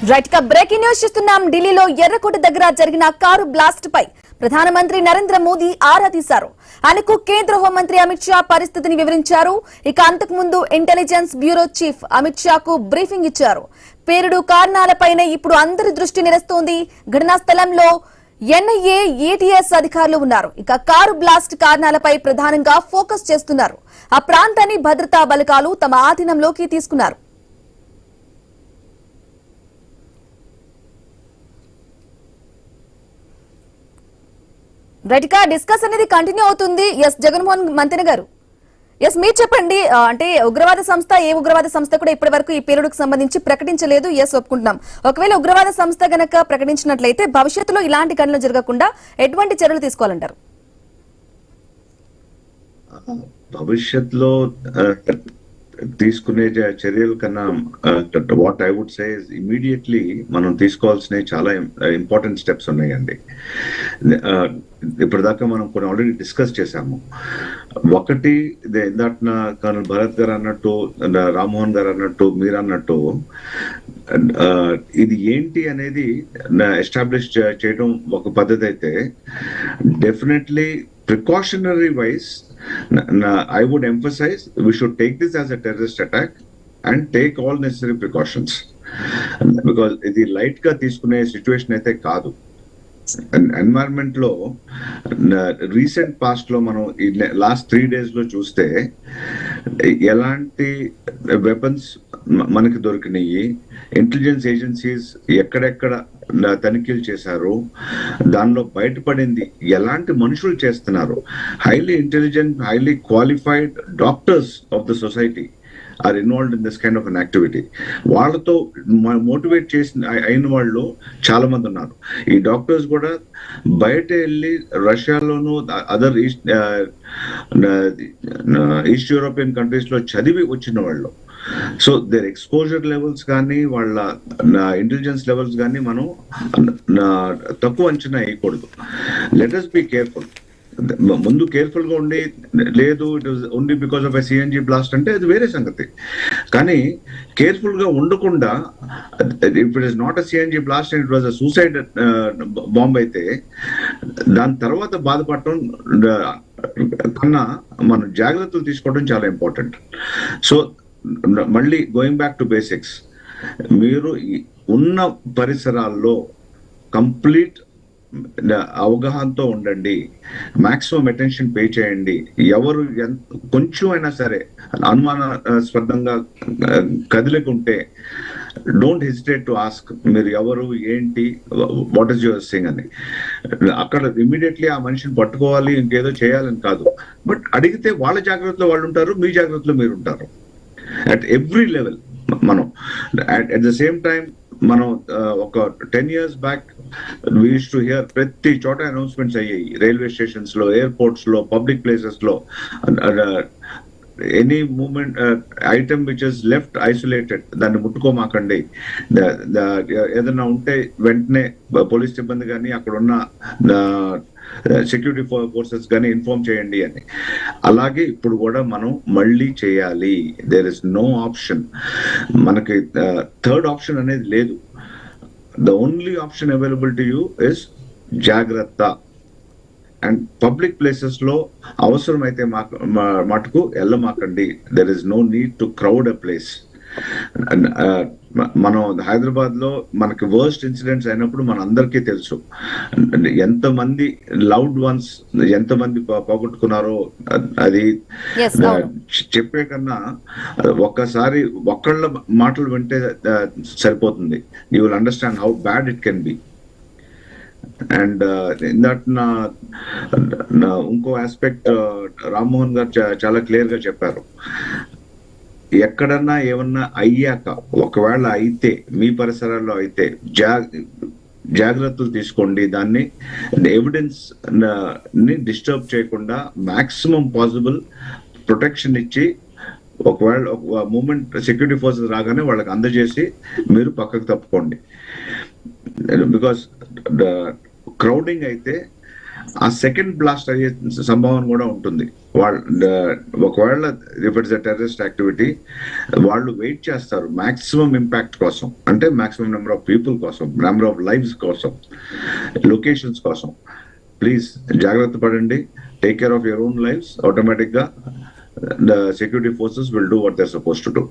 Right గా breaking news చూస్తున్నాం. ఢిల్లీలో ఎర్రకోట దగ్గర జరిగిన కారు బ్లాస్ట్ పై ప్రధానమంత్రి నరేంద్ర మోదీ ఆరా తీశారు. ఆయనకు కేంద్ర హోంమంత్రి అమిత్ షా పరిస్థితిని వివరించారు. ఇక అంతకు ముందు ఇంటెలిజెన్స్ బ్యూరో చీఫ్ అమిత్ షాకు బ్రీఫింగ్ ఇచ్చారు. పేలుడు కారణాలపైనే ఇప్పుడు అందరి దృష్టి నిలుస్తోంది. ఘటనా స్థలంలో ఎన్ఐఏ, ఏటీఎస్ అధికారులు ఉన్నారు. ఇక కారు బ్లాస్ట్ కారణాలపై ప్రధానంగా ఫోకస్ చేస్తున్నారు. ఆ ప్రాంతాన్ని భద్రతా బలగాలు తమ ఆధీనంలోకి తీసుకున్నారు. రైట్ గా డిస్కస్ అనేది కంటిన్యూ అవుతుంది. ఎస్ జగన్మోహన్ మంత్రి గారు, ఎస్ మీరు చెప్పండి. అంటే ఉగ్రవాద సంస్థ, ఏ ఉగ్రవాద సంస్థ కూడా ఇప్పటి వరకు ఈ పేలుడుకు సంబంధించి ప్రకటించలేదు. ఎస్ ఒప్పుకుంటున్నాం. ఒకవేళ ఉగ్రవాద సంస్థ గనక ప్రకటించినట్లయితే భవిష్యత్తులో ఇలాంటి ఘటనలు జరగకుండా ఎటువంటి చర్యలు తీసుకోవాలంటారు? భవిష్యత్తులో తీసుకునే చర్యల కన్నా what I would say immediately మనం తీసుకోవాల్సిన చాలా ఇంపార్టెంట్ స్టెప్స్ ఉన్నాయండి. ఇప్పటిదాకా మనం కొన్ని ఆల్రెడీ డిస్కస్ చేశాము. ఒకటి, ఇందాక కర్నల్ భరత్ గారు అన్నట్టు, రామ్మోహన్ గారు అన్నట్టు, మీరు అన్నట్టు, ఇది ఏంటి అనేది ఎస్టాబ్లిష్ చేయడం ఒక పద్ధతి అయితే, definitely precautionary wise, I would emphasize we should take this as a terrorist attack and take all necessary precautions, because ఇది లైట్ గా తీసుకునే సిచ్యువేషన్ అయితే కాదు. ఎన్వైరన్మెంట్ లో రీసెంట్ పాస్ట్ లో మనం ఈ లాస్ట్ 3 days లో చూస్తే ఎలాంటి వెపన్స్ మనకి దొరికినాయి, ఇంటెలిజెన్స్ ఏజెన్సీస్ ఎక్కడెక్కడ తనిఖీలు చేశారు, దానిలో బయటపడింది ఎలాంటి మనుషులు చేస్తున్నారు. Highly intelligent, highly qualified doctors of the society are involved in this kind of an activity. వాళ్ళతో మోటివేట్ అయిన వాళ్ళు చాలా మంది ఉన్నారు. ఈ డాక్టర్స్ కూడా బయట వెళ్ళి రష్యాలోను అదర్ ఈస్ట్ యూరోపియన్ కంట్రీస్ లో చదివి వచ్చిన వాళ్ళు. సో దేర్ ఎక్స్పోజర్ లెవెల్స్ కానీ, వాళ్ళ ఇంటెలిజెన్స్ లెవెల్స్ కానీ మనం తక్కువ అంచనా వేయకూడదు. Let us be careful. ముందు కేర్ఫుల్ గా ఉండి, లేదు it was only because of CNG blast అంటే అది వేరే సంగతి. కానీ కేర్ఫుల్ గా ఉండకుండా, if it is not a CNG blast and it was a suicide bomb అయితే దాని తర్వాత బాధపడటం కన్నా మనం జాగ్రత్తలు తీసుకోవడం చాలా ఇంపార్టెంట్. సో మళ్ళీ గోయింగ్ బ్యాక్ టు బేసిక్స్, మీరు ఉన్న పరిసరాల్లో కంప్లీట్ అవగాహనతో ఉండండి, మాక్సిమం అటెన్షన్ పే చేయండి. ఎవరు కొంచెం అయినా సరే అనుమానాస్పదంగా కదిలేకుంటే డోంట్ హెసిటేట్ టు ఆస్క్, మీరు ఎవరు, ఏంటి, వాట్ ఈస్ యువర్ థింగ్ అని. అక్కడ ఇమీడియట్లీ ఆ మనిషిని పట్టుకోవాలి, ఇంకేదో చేయాలని కాదు. బట్ అడిగితే వాళ్ళ జాగ్రత్తలో వాళ్ళు ఉంటారు, మీ జాగ్రత్తలో మీరు ఉంటారు. అట్ ఎవ్రీ లెవెల్ మనం అట్ ద సేమ్ టైం మనం ఒక 10 years back we used to hear ప్రతి చోట అనౌన్స్మెంట్స్ అయ్యాయి. రైల్వే స్టేషన్స్ లో, ఎయిర్పోర్ట్స్ లో, పబ్లిక్ ప్లేసెస్ లో, any moment item which is left isolated దాన్ని ముట్టుకోమాకండి. ఏదైనా ఉంటే వెంటనే పోలీస్ సిబ్బంది కానీ అక్కడ ఉన్న సెక్యూరిటీ ఫోర్సెస్ కానీ ఇన్ఫార్మ్ చేయండి అని. అలాగే ఇప్పుడు కూడా మనం మళ్ళీ చేయాలి. There is no option. మనకి థర్డ్ ఆప్షన్ అనేది లేదు. The only option available to you is జాగ్రత్త. అండ్ పబ్లిక్ ప్లేసెస్ లో అవసరమైతే మటుకు వెళ్ళమాకండి. There is no need to crowd a place. మనం హైదరాబాద్ లో మనకి వర్స్ట్ ఇన్సిడెంట్స్ అయినప్పుడు మన అందరికీ తెలుసు ఎంతమంది లవ్డ్ వన్స్ ఎంతమంది పోగొట్టుకున్నారో. అది చెప్పే కన్నా ఒక్కసారి ఒక్కళ్ళ మాటలు వింటే సరిపోతుంది. You will understand how bad it can be. And ఇందాక ఇంకో ఆస్పెక్ట్ రామ్మోహన్ గారు చాలా క్లియర్ గా చెప్పారు. ఎక్కడన్నా ఏమన్నా అయ్యాక, ఒకవేళ అయితే మీ పరిసరాల్లో అయితే జాగ్రత్తలు తీసుకోండి. దాన్ని ఎవిడెన్స్ ని డిస్టర్బ్ చేయకుండా మాక్సిమం పాసిబుల్ ప్రొటెక్షన్ ఇచ్చి, ఒకవేళ ఒక మూమెంట్ సెక్యూరిటీ ఫోర్సెస్ రాగానే వాళ్ళకి అందజేసి మీరు పక్కకు తప్పుకోండి. బికాస్ క్రౌడింగ్ అయితే ఆ సెకండ్ బ్లాస్ట్ అయ్యే సంభావన కూడా ఉంటుంది. ఒకవేళ if it's a terrorist activity, వాళ్ళు వెయిట్ చేస్తారు మాక్సిమం ఇంపాక్ట్ కోసం, అంటే మాక్సిమం నెంబర్ ఆఫ్ పీపుల్ కోసం, నెంబర్ ఆఫ్ లైవ్స్ కోసం, లొకేషన్స్ కోసం. ప్లీజ్ జాగ్రత్త పడండి, take care of your own lifes. Automatic గా the security forces will do what they are supposed to do.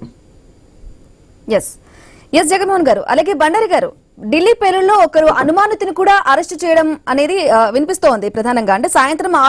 S Jaganmohan గారు, అలాగే బండారి గారు, ఢిల్లీ పేలుల్లో ఒకరు అనుమానితుని కూడా అరెస్టు చేయడం అనేది వినిపిస్తోంది ప్రధానంగా. అంటే సాయంత్రం